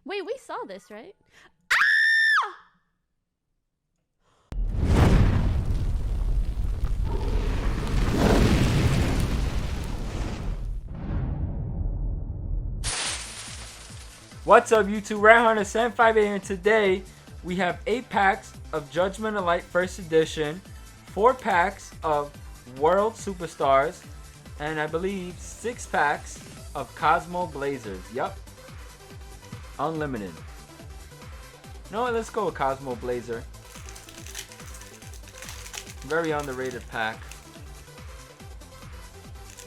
Wait, we saw this, right? What's up, YouTube? Red Hunter 758 here, and today we have 8 packs of Judgment of Light First Edition, 4 packs of World Superstars, and I believe 6 packs of Cosmo Blazers. Yup. Unlimited. You know what? Let's go with Cosmo Blazer. Very underrated pack.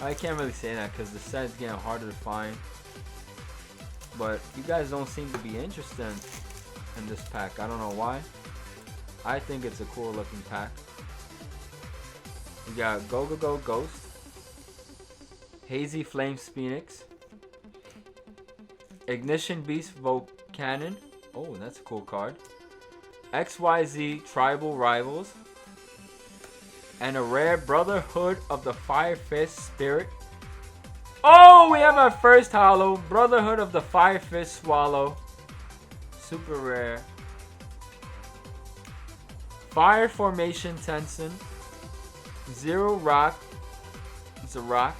I can't really say that because the set is getting harder to find. But you guys don't seem to be interested in this pack. I don't know why. I think it's a cool looking pack. We got Go Go Go Ghost, Hazy Flames Phoenix, Ignition Beast Volcanon. Oh, that's a cool card. XYZ Tribal Rivals, and a rare Brotherhood of the Fire Fist Spirit. Oh, we have our first holo, Brotherhood of the Fire Fist Swallow. Super rare. Fire Formation Tenson. Zero Rock. It's a rock.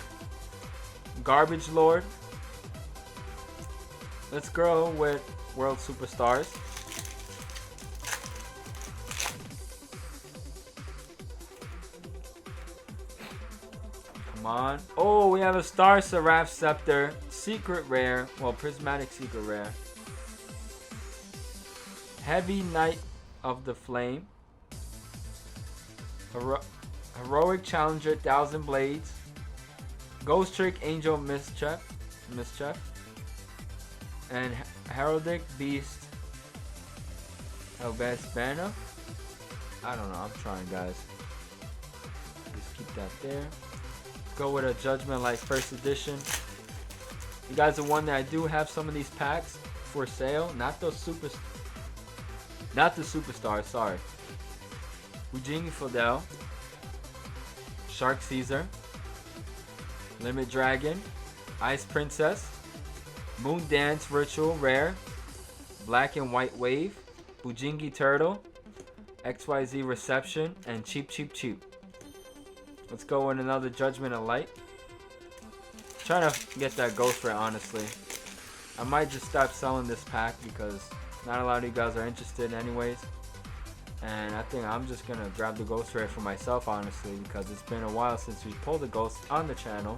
Garbage Lord. Let's go with World Superstars. Come on. Oh, we have a Star Seraph Scepter. Secret rare. Well, Prismatic Secret rare. Heavy Knight of the Flame. Heroic Challenger 1000 Blades. Ghost Trick Angel Mischief. And Heraldic Beast Helbest Banner. I don't know. I'm trying, guys. Just keep that there. Go with a Judgment Light First Edition. You guys are one that I do have some of these packs for sale. Not the superstars, sorry. Eugenie Fidel, Shark Caesar, Limit Dragon, Ice Princess, Moon Dance Ritual Rare, Black and White Wave, Bujingi Turtle, XYZ Reception, and Cheap Cheap Cheap. Let's go with another Judgment of Light. Trying to get that ghost rare, honestly. I might just stop selling this pack because not a lot of you guys are interested anyways. And I think I'm just gonna grab the ghost rare for myself, honestly, because it's been a while since we pulled a ghost on the channel.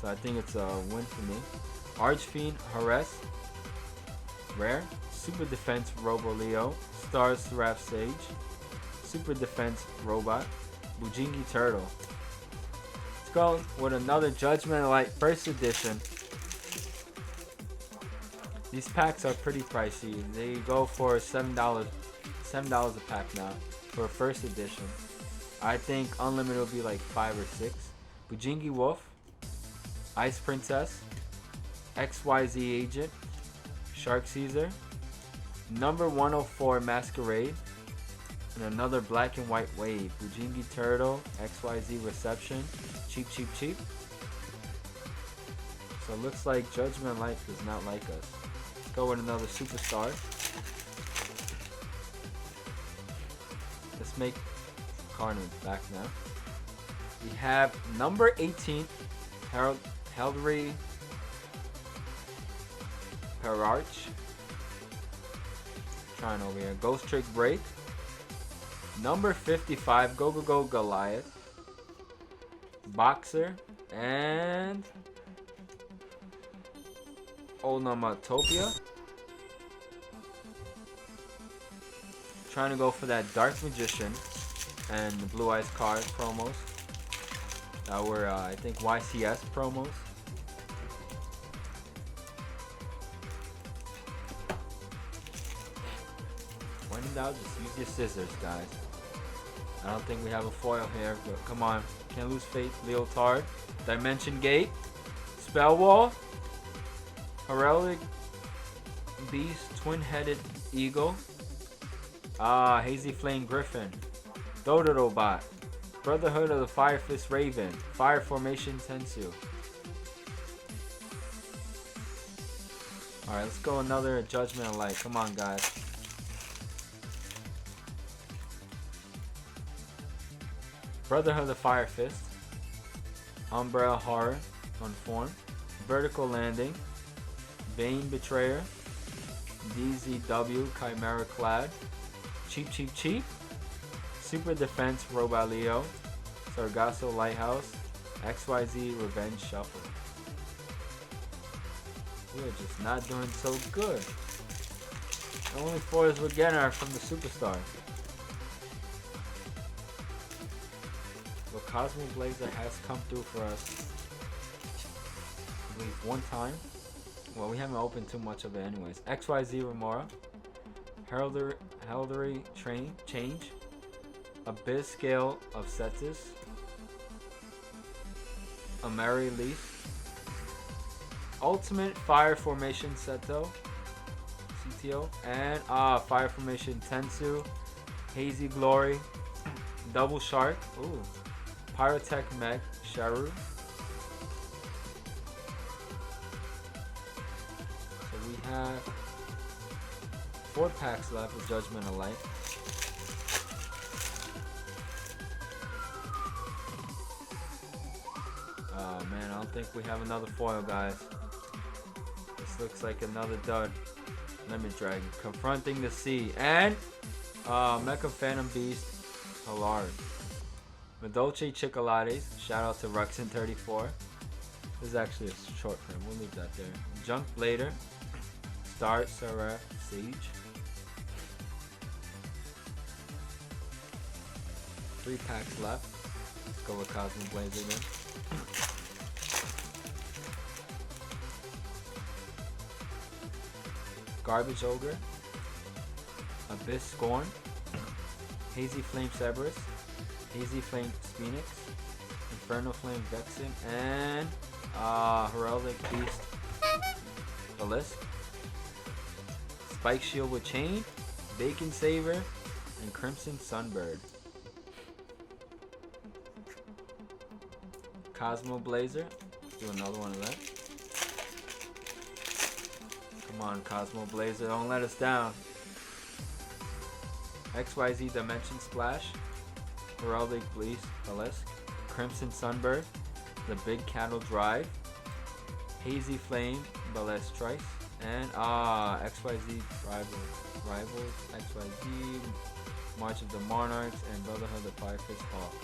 So I think it's a win for me. Archfiend Harass. Rare. Super Defense Robo Leo. Star Seraph Sage. Super Defense Robot. Bujingi Turtle. Let's go with another Judgment Light First Edition. These packs are pretty pricey. They go for $7 a pack now for a First Edition. I think Unlimited will be like 5 or 6. Bujingi Wolf, Ice Princess, XYZ Agent, Shark Caesar, number 104 Masquerade, and another Black and White Wave. Bujingi Turtle, XYZ Reception, Cheap Cheap Cheap. So it looks like Judgment Light does not like us. Let's go with another Superstar. Let's make Carnage back now. We have number 18, Heldry Perarch. Trying over here. Ghost Trick Break. Number 55, Go Go Go Goliath. Boxer. And Onomatopia. Trying to go for that Dark Magician and the Blue Eyes card promos that were I think YCS promos. When in doubt, just use your scissors, guys. I don't think we have a foil here, but come on. Can't lose faith. Leotard. Dimension Gate. Spell Wall. Heraldic Beast. Twin-Headed Eagle. Hazy Flame Griffin. Dododo Bot. Brotherhood of the Fire Fist Raven. Fire Formation Tensu. Alright, let's go another Judgment of Light. Come on, guys. Brotherhood of Fire Fist. Umbrella Horror. Unformed. Vertical Landing. Bane Betrayer. DZW Chimera Clad. Cheap Cheap Cheap. Super Defense Robot Leo. Sargasso Lighthouse. XYZ Revenge Shuffle. We're just not doing so good. The only fours we're getting are from the superstars. Well, Cosmo Blazer has come through for us, I believe, one time. Well, we haven't opened too much of it anyways. XYZ Remora. Heraldry Change. Abyss Scale of Cetus. Ameri Leaf. Ultimate Fire Formation Seto. CTO. And Fire Formation Tensu. Hazy Glory. Double Shark. Ooh. Pyrotech Mech Sharu. So we have 4 packs left with Judgment of Light. Oh man, I don't think we have another foil, guys. This looks like another dud. Lemon Dragon. Confronting the Sea. And Mecha Phantom Beast Halard. Medolce Chocolates. Shout out to Ruxin34. This is actually a short print. We'll leave that there. Junk Blader. Star Seraph Sage. 3 packs left. Let's go with Cosmo Blazer then. Garbage Ogre. Abyss Scorn. Hazy Flame Cerberus. Hazy Flame Phoenix. Inferno Flame Vexen. And Heraldic Beast Belisk. Spike Shield with Chain. Bacon Saver. And Crimson Sunbird. Cosmo Blazer. Let's do another one of that. Come on, Cosmo Blazer, don't let us down. XYZ Dimension Splash. Heraldic Beast Belisk. Crimson Sunbird. The Big Cattle Drive. Hazy Flame Belisk Trice. And XYZ Rivals. XYZ March of the Monarchs. And Brotherhood of Fire Fist Hawk.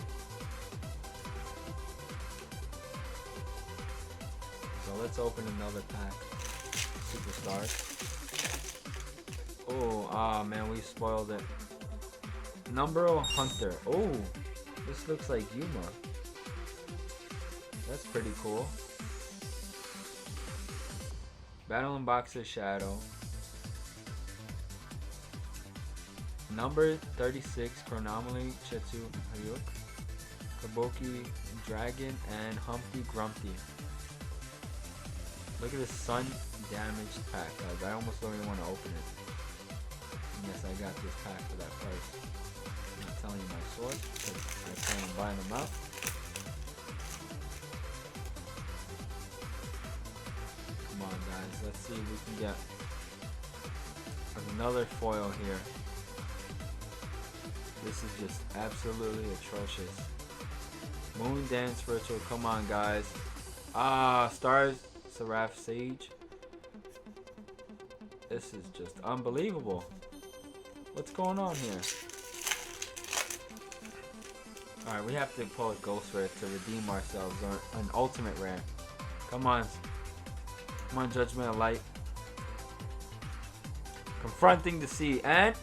So let's open another pack. Superstars. Oh, man, we spoiled it. Numbero Hunter. Oh, this looks like Yuma. That's pretty cool. Battle and Boxer Shadow. Number 36 Chronomaly Chetsu Hayuk. Kabuki Dragon and Humpty Grumpy. Look at this sun damaged pack, guys. I almost don't even want to open it. And yes, I got this pack for that price. I'm not telling you my source because I plan on buying them out. Come on, guys. Let's see if we can get another foil here. This is just absolutely atrocious. Moon Dance Ritual. Come on, guys. Stars Seraph Sage. This is just unbelievable. What's going on here? Alright, we have to pull a Ghost Rare to redeem ourselves, or an Ultimate Rare. Come on. Come on, Judgment of Light. Confronting the Sea. And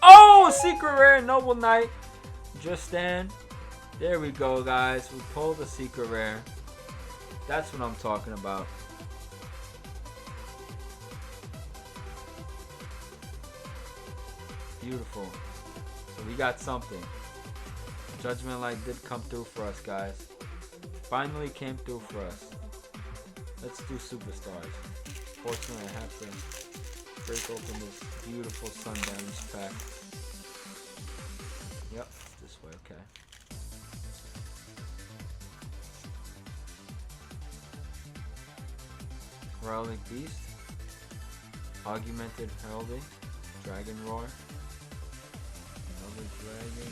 Secret Rare Noble Knight. Just stand. There we go, guys. We pulled the Secret Rare. That's what I'm talking about. Beautiful. So we got something. Judgment Light did come through for us, guys. Finally came through for us. Let's do Superstars. Fortunately, I have to break open this beautiful sun damage pack. Yep, it's this way, okay. Heraldic Beast. Augmented Heraldry. Dragon Roar. Another dragon.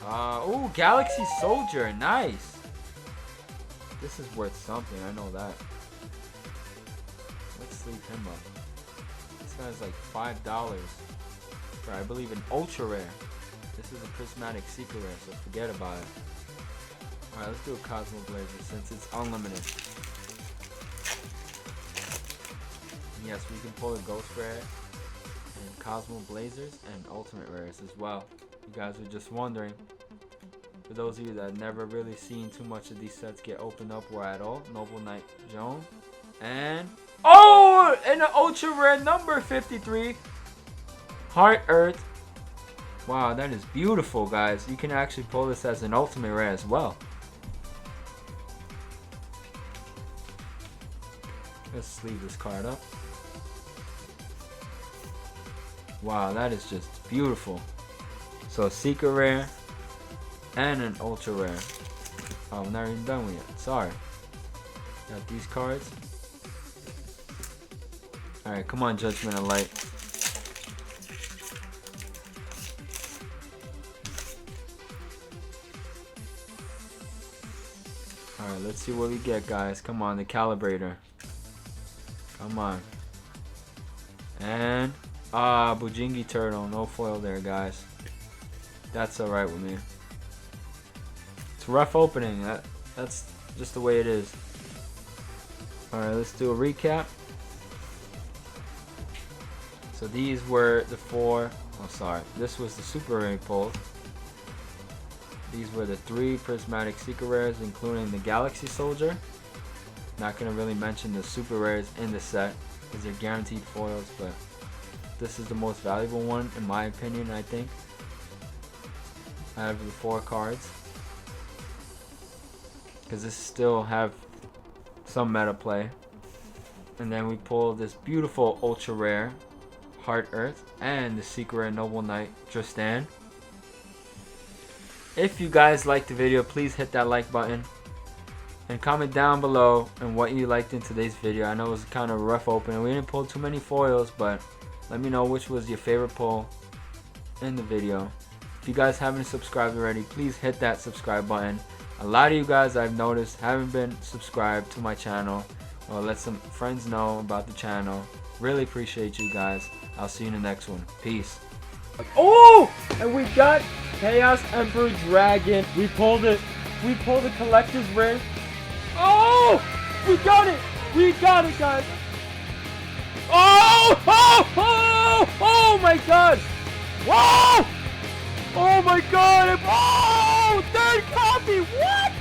And... ooh, Galaxy Soldier. Nice. This is worth something. I know that. Let's sleeve him up. This guy's like $5 for, I believe, an ultra rare. This is a prismatic secret rare, so forget about it. Alright, let's do a Cosmo Blazer since it's unlimited. Yes, we can pull a Ghost Rare and Cosmo Blazers and Ultimate Rares as well. You guys were just wondering. For those of you that have never really seen too much of these sets get opened up or at all, Noble Knight Joan. And... oh! And an ultra rare number 53. Heart Earth. Wow, that is beautiful, guys. You can actually pull this as an ultimate rare as well. Let's sleeve this card up. Wow, that is just beautiful. So, secret rare and an ultra rare. Oh, I'm not even done with it. Sorry. Got these cards. Alright, come on, Judgment of Light. Alright, let's see what we get, guys. Come on, the Calibrator. Come on. And... Bujingi Turtle. No foil there, guys. That's alright with me. It's a rough opening. That's just the way it is. Alright, let's do a recap. So these were the four... oh, sorry. This was the super rare pulled. These were the 3 prismatic secret rares, including the Galaxy Soldier. Not going to really mention the super rares in the set, because they're guaranteed foils, but this is the most valuable one, in my opinion, I think, out of the 4 cards. Because this still have some meta play. And then we pull this beautiful ultra rare Heart Earth and the secret rare Noble Knight Tristan. If you guys liked the video, please hit that like button and comment down below on what you liked in today's video. I know it was kind of a rough opening. We didn't pull too many foils, but let me know which was your favorite pull in the video. If you guys haven't subscribed already, please hit that subscribe button. A lot of you guys, I've noticed, haven't been subscribed to my channel. Well, let some friends know about the channel. Really appreciate you guys. I'll see you in the next one. Peace. Oh! And we got Chaos Emperor Dragon. We pulled it. We pulled the collector's rare. Oh! We got it! We got it, guys! Oh! Oh! Oh! Oh my god! Whoa! Oh my god! Oh! Third copy! What?